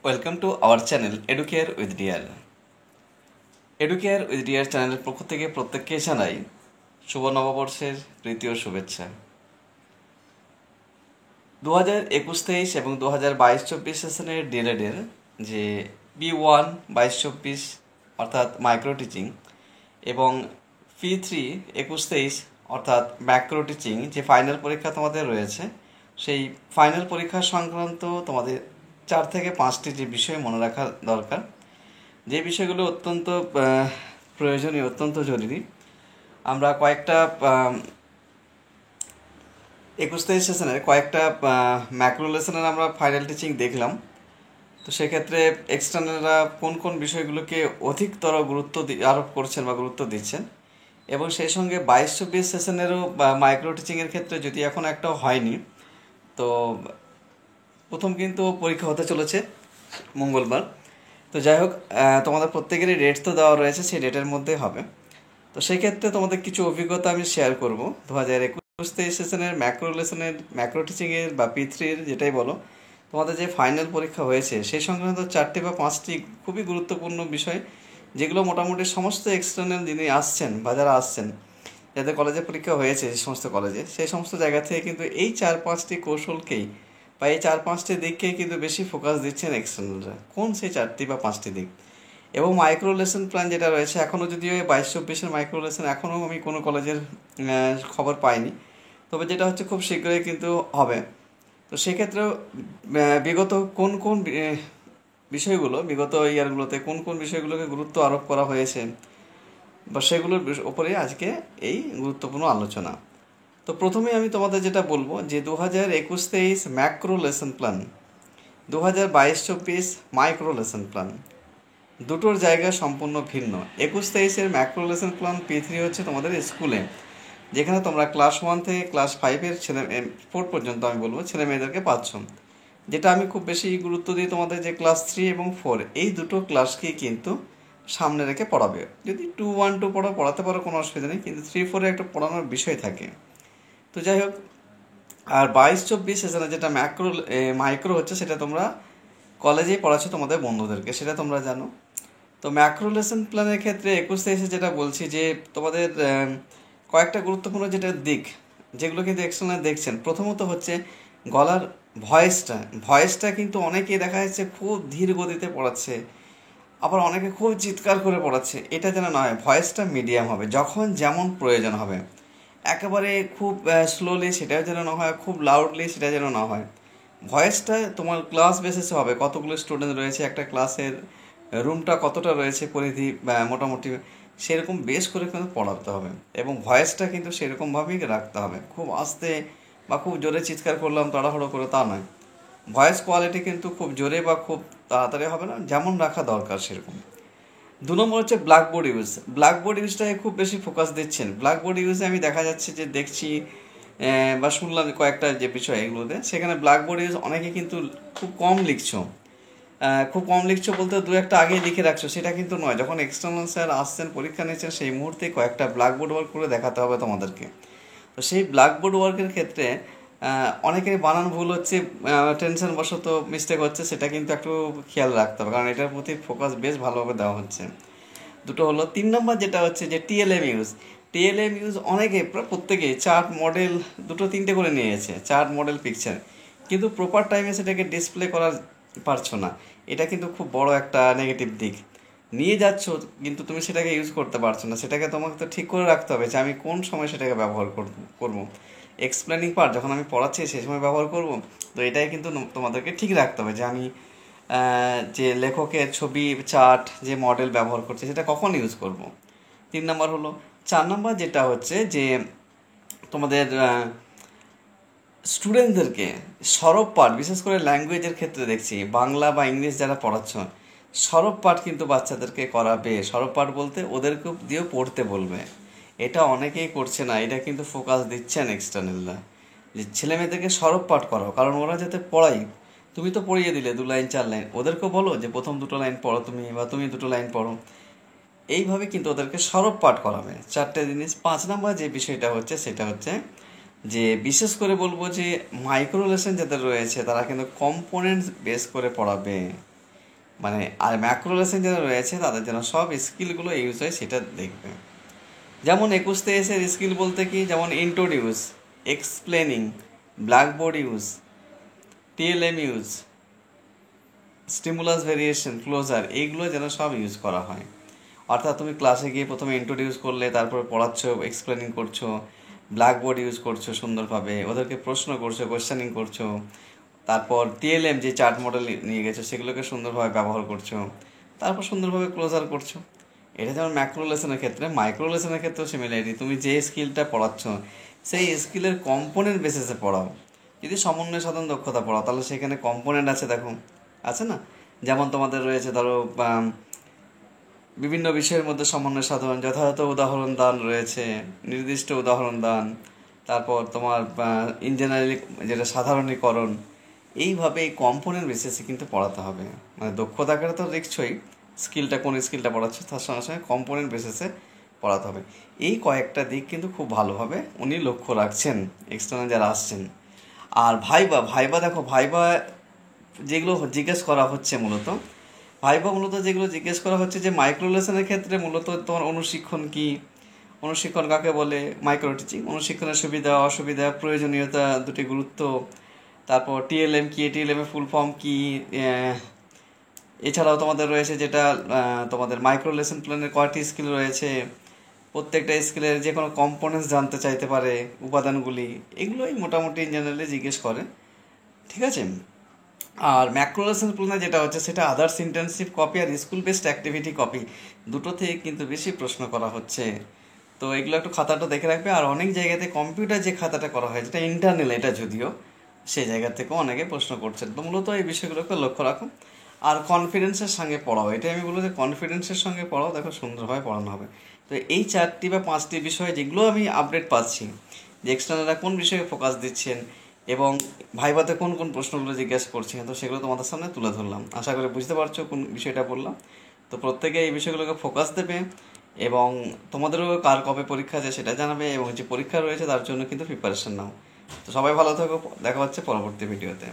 Welcome to our channel educare with dear. Educare with dear চ্যানেলের পক্ষ থেকে প্রত্যেককে জানাই শুভ নববর্ষের প্রীতি ও শুভেচ্ছা। 2021-23 এবং 2022-24 সেশনের ডিএলএডের যে B1 22-24 অর্থাৎ মাইক্রো টিচিং এবং P3 21-23 অর্থাৎ ম্যাক্রো টিচিং যে ফাইনাল পরীক্ষা তোমাদের রয়েছে, সেই ফাইনাল পরীক্ষা সংক্রান্ত তোমাদের 4 থেকে 5টি যে বিষয় মনে রাখা দরকার, যে বিষয়গুলো অত্যন্ত প্রয়োজনীয়, অত্যন্ত জরুরি। আমরা কয়েকটা 21-23 সেশনের কয়েকটা ম্যাক্রো লেসনের আমরা ফাইনাল টিচিং দেখলাম। তো সেক্ষেত্রে এক্সটার্নালরা কোন কোন বিষয়গুলোকে অধিকতর গুরুত্ব আরোপ করছেন বা গুরুত্ব দিচ্ছেন, এবং সেই সঙ্গে 22-24 সেশনেরও মাইক্রো টিচিংয়ের ক্ষেত্রে যদি এখন একটাও হয়নি, তো প্রথম কিন্তু পরীক্ষা হতে চলেছে মঙ্গলবার। তো যাই হোক, তোমাদের প্রত্যেকেরই ডেট তো দেওয়া রয়েছে, সেই ডেটের মধ্যে হবে। তো সেই ক্ষেত্রে তোমাদের কিছু অভিজ্ঞতা আমি শেয়ার করব 2021-23 সেশনের ম্যাক্রো লেসনের, ম্যাক্রো টিচিংয়ের বা P3-র যেটাই বলো, তোমাদের যে ফাইনাল পরীক্ষা হয়েছে সেই সংক্রান্ত 4টি বা 5টি খুবই গুরুত্বপূর্ণ বিষয়, যেগুলো মোটামুটি সমস্ত এক্সটার্নাল যিনি আসছেন বা যারা আসছেন, যাদের কলেজে পরীক্ষা হয়েছে যে সমস্ত কলেজে, সেই সমস্ত জায়গা থেকে কিন্তু এই 4-5টি কৌশলকেই বা এই 4-5টি দিককেই কিন্তু বেশি ফোকাস দিচ্ছেন এক্সটার্নালরা। কোন সেই 4টি বা 5টি দিক? এবং মাইক্রো লেসন প্ল্যান যেটা রয়েছে, এখনও যদিও 22-24-এর মাইক্রো লেসন এখনও আমি কোনো কলেজের খবর পাইনি, তবে যেটা হচ্ছে খুব শীঘ্রই কিন্তু হবে। তো সেক্ষেত্রেও বিগত কোন কোন বিষয়গুলো, বিগত ইয়ারগুলোতে কোন কোন বিষয়গুলোকে গুরুত্ব আরোপ করা হয়েছে বা সেগুলোর ওপরে আজকে এই গুরুত্বপূর্ণ আলোচনা। তো প্রথমে আমি তোমাদের যেটা বলবো যে 2021-23 macro lesson plan, 2022-24 micro lesson plan, দুটোর জায়গা সম্পূর্ণ ভিন্ন। 21-23-এর ম্যাক্রো লেসন প্ল্যান P3 হচ্ছে তোমাদের স্কুলে, যেখানে তোমরা ক্লাস 1 থেকে ক্লাস 5-এর 4 পর্যন্ত আমি বলবো ছেলে মেয়েদেরকে পাচ্ছ। যেটা আমি খুব বেশি গুরুত্ব দিই তোমাদের যে ক্লাস 3 এবং 4 এই দুটো ক্লাসকেই কিন্তু সামনে রেখে পড়াবে। যদি 2, 1, 2 পড়াতে পারো, কোনো অসুবিধা নেই, কিন্তু 3, 4-এ একটা পড়ানোর বিষয় থাকে। তো যাই হোক, আর 22-24 সেশনে যেটা মাইক্রো হচ্ছে, সেটা তোমরা কলেজেই পড়াচ্ছ তোমাদের বন্ধুদেরকে, সেটা তোমরা জানো। তো ম্যাক্রো লেসন প্ল্যানের ক্ষেত্রে 21-23-এ যেটা বলছি যে তোমাদের কয়েকটা গুরুত্বপূর্ণ যেটা দিক, যেগুলো কিন্তু এক্সটার্নাল দেখছেন, প্রথমত হচ্ছে গলার ভয়েসটা কিন্তু অনেকেই দেখা যাচ্ছে খুব ধীর গতিতে পড়াচ্ছে, আবার অনেকে খুব চিৎকার করে পড়াচ্ছে। এটা যেন না হয়, ভয়েসটা মিডিয়াম হবে, যখন যেমন প্রয়োজন হবে। একেবারে খুব স্লোলি সেটাও যেন না হয়, খুব লাউডলি সেটা যেন না হয়। ভয়েসটা তোমার ক্লাস বেসিসে হবে, কতগুলো স্টুডেন্ট রয়েছে একটা ক্লাসের, রুমটা কতটা রয়েছে পরিধি মোটামুটি, সেরকম বেশ করে কিন্তু পড়াতে হবে। এবং ভয়েসটা কিন্তু সেরকমভাবেই রাখতে হবে, খুব আস্তে বা খুব জোরে চিৎকার করলাম তাড়াহুড়ো করে তা নয়। ভয়েস কোয়ালিটি কিন্তু খুব জোরে বা খুব তাড়াতাড়ি হবে না, যেমন রাখা দরকার সেরকম। 2 নম্বর হচ্ছে ব্ল্যাকবোর্ড ইউজ। ব্ল্যাকবোর্ড ইউজটাকে খুব বেশি ফোকাস দিচ্ছেন। ব্ল্যাকবোর্ড ইউজে আমি দেখা যাচ্ছে যে দেখছি বা শুনলাম কয়েকটা যে বিষয় এগুলোতে, সেখানে ব্ল্যাকবোর্ড ইউজ অনেকে কিন্তু খুব কম লিখছো। খুব কম লিখছো বলতে 2-1টা আগেই লিখে রাখছো, সেটা কিন্তু নয়। যখন এক্সটার্নাল স্যার আসছেন, পরীক্ষা নিচ্ছেন, সেই মুহূর্তে কয়েকটা ব্ল্যাকবোর্ড ওয়ার্ক করে দেখাতে হবে তোমাদেরকে। তো সেই ব্ল্যাকবোর্ড ওয়ার্কের ক্ষেত্রে অনেকের বানান ভুল হচ্ছে, টেনশন বশত মিস্টেক হচ্ছে, সেটা কিন্তু একটু খেয়াল রাখতে হবে, কারণ এটার প্রতি ফোকাস বেশ ভালোভাবে দেওয়া হচ্ছে। দুটো হলো। 3 নম্বর যেটা হচ্ছে যে টিএলএম ইউজ অনেকে, প্রায় প্রত্যেকেই চার্ট মডেল 2-3টে করে নিয়েছে, চার্ট মডেল পিকচার, কিন্তু প্রপার টাইমে সেটাকে ডিসপ্লে করা পারছো না। এটা কিন্তু খুব বড় একটা নেগেটিভ দিক। নিয়ে যাচ্ছ কিন্তু তুমি সেটাকে ইউজ করতে পারছো না। সেটাকে তোমাকে তো ঠিক করে রাখতে হবে যে আমি কোন সময় সেটাকে ব্যবহার করবো। এক্সপ্লেনিং পার্ট যখন আমি পড়াচ্ছি সেই সময় ব্যবহার করব। তো এটাই কিন্তু তোমাদেরকে ঠিক রাখতে হবে যে আমি যে লেখকের ছবি, চার্ট, যে মডেল ব্যবহার করছে সেটা কখন ইউজ করব। 3 নম্বর হলো। 4 নম্বর যেটা হচ্ছে যে তোমাদের স্টুডেন্টদেরকে সরব পাঠ, বিশেষ করে ল্যাঙ্গুয়েজের ক্ষেত্রে দেখছি, বাংলা বা ইংলিশ যারা পড়াচ্ছ, সরব পাঠ কিন্তু বাচ্চাদেরকে করাবে। সরব পাঠ বলতে ওদেরকে দিয়েও পড়তে বলবে। এটা অনেকেই করছে না, এটা কিন্তু ফোকাস দিচ্ছেন এক্সটার্নালরা, যে ছেলে মেয়েদেরকে সরব পাঠ করাও, কারণ ওরা যাতে পড়াই। তুমি তো পড়িয়ে দিলে 2 লাইন 4 লাইন, ওদেরকেও বলো যে প্রথম 2টো লাইন পড়ো তুমি, বা তুমি 2টো লাইন পড়ো। এইভাবে কিন্তু ওদেরকে সরব পাঠ করাবে। 4টে জিনিস। 5 নম্বর যে বিষয়টা হচ্ছে সেটা হচ্ছে যে বিশেষ করে বলবো যে মাইক্রো লেসন যাদের রয়েছে তারা কিন্তু কম্পোনেন্টস বেস করে পড়াবে। মানে আর ম্যাক্রো লেসন যারা রয়েছে তাদের যেন সব স্কিলগুলো ইউজ হয় সেটা দেখবে। যেমন 21-23-এর স্কিল বলতে কি, যেমন introduce, explaining, blackboard use, TLM use, stimulus variation, closure, এইগুলো যেন সব ইউজ করা হয়। অর্থাৎ তুমি ক্লাসে গিয়ে প্রথমে ইন্ট্রোডিউস করলে, তারপর পড়াচ্ছ, এক্সপ্লেনিং করছো, ব্ল্যাকবোর্ড ইউজ করছো সুন্দরভাবে, ওদেরকে প্রশ্ন করছো, কোয়েশ্চেনিং করছো, তারপর টিএলএম যে চার্ট মডেল নিয়ে গেছো সেগুলোকে সুন্দরভাবে ব্যবহার করছো, তারপর সুন্দরভাবে ক্লোজার করছো। এটা যেমন ম্যাক্রো লেসনের ক্ষেত্রে, মাইক্রো লেসনের ক্ষেত্রেও সিমিলারিটি। তুমি যে স্কিলটা পড়াচ্ছ সেই স্কিলের কম্পোনেন্ট বেসিসে পড়াও। যদি সমন্বয় সাধন দক্ষতা পড়াও তাহলে সেখানে কম্পোনেন্ট আছে, দেখো আছে না, যেমন তোমাদের রয়েছে ধরো বিভিন্ন বিষয়ের মধ্যে সমন্বয় সাধন, যথাযথ উদাহরণ দান রয়েছে, নির্দিষ্ট উদাহরণ দান, তারপর তোমার ইন জেনারেলি যেটা সাধারণীকরণ। এইভাবে এই কম্পোনেন্ট বেসিসে কিন্তু পড়াতে হবে। মানে দক্ষতা আকারে তো দেখছোই স্কিলটা, কোন স্কিলটা পড়াচ্ছে, তার সঙ্গে সঙ্গে কম্পোনেন্ট বেসিসে পড়াতে হবে। এই কয়েকটা দিক কিন্তু খুব ভালোভাবে উনি লক্ষ্য রাখছেন এক্সটার্নাল যারা আসছেন। আর ভাইবা, ভাইবা দেখো, ভাইবা যেগুলো জিজ্ঞেস করা হচ্ছে মূলত যেগুলো জিজ্ঞেস করা হচ্ছে যে মাইক্রো লেসনের ক্ষেত্রে মূলত তোমার অনুশিক্ষণ কি, অনুশিক্ষণ কাকে বলে, মাইক্রো টিচিং, অনুশিক্ষণের সুবিধা অসুবিধা, প্রয়োজনীয়তা, দুটি গুরুত্ব, তারপর টিএলএম কি, টিএলএম এর ফুল ফর্ম কি, এছাড়াও তোমাদের রয়েছে যেটা তোমাদের মাইক্রো লেসন প্ল্যানের কয়টি স্কিল রয়েছে, প্রত্যেকটা স্কিলের যে কোনো কম্পোনেন্টস জানতে চাইতে পারে, উপাদানগুলি, এগুলোই মোটামুটি জেনারেলি জিজ্ঞেস করে। ঠিক আছে। আর ম্যাক্রো লেসন প্ল্যানে যেটা হচ্ছে সেটা আদার্স ইন্টার্নশিপ কপি আর স্কুল বেসড অ্যাক্টিভিটি কপি, দুটো থেকে কিন্তু বেশি প্রশ্ন করা হচ্ছে। তো এগুলো একটু খাতাটা দেখে রাখবে। আর অনেক জায়গাতে কম্পিউটার যে খাতাটা করা হয়, যেটা ইন্টারনাল, এটা যদিও সেই জায়গা থেকেও অনেকে প্রশ্ন করছেন। তো মূলত এই বিষয়গুলোকে লক্ষ্য রাখো। আর কনফিডেন্সের সঙ্গে পড়াও, এটাই আমি বলবো যে কনফিডেন্সের সঙ্গে পড়াও, দেখো সুন্দরভাবে পড়ানো হবে। তো এই 4টি বা 5টি বিষয় যেগুলো আমি আপডেট পাচ্ছি যে এক্সটার্নালরা কোন বিষয়ে ফোকাস দিচ্ছেন এবং ভাইভাতে কোন কোন প্রশ্নগুলো জিজ্ঞাসা করছেন, তো সেগুলো তোমাদের সামনে তুলে ধরলাম। আশা করি বুঝতে পারছো কোন বিষয়টা বললাম। তো প্রত্যেকে এই বিষয়গুলোকে ফোকাস দেবে এবং তোমাদেরও কার কবে পরীক্ষা আছে সেটা জানাবে, এবং যে পরীক্ষা রয়েছে তার জন্য কিন্তু প্রিপারেশন নাও। তো সবাই ভালো থাকো, দেখা হচ্ছে পরবর্তী ভিডিওতে।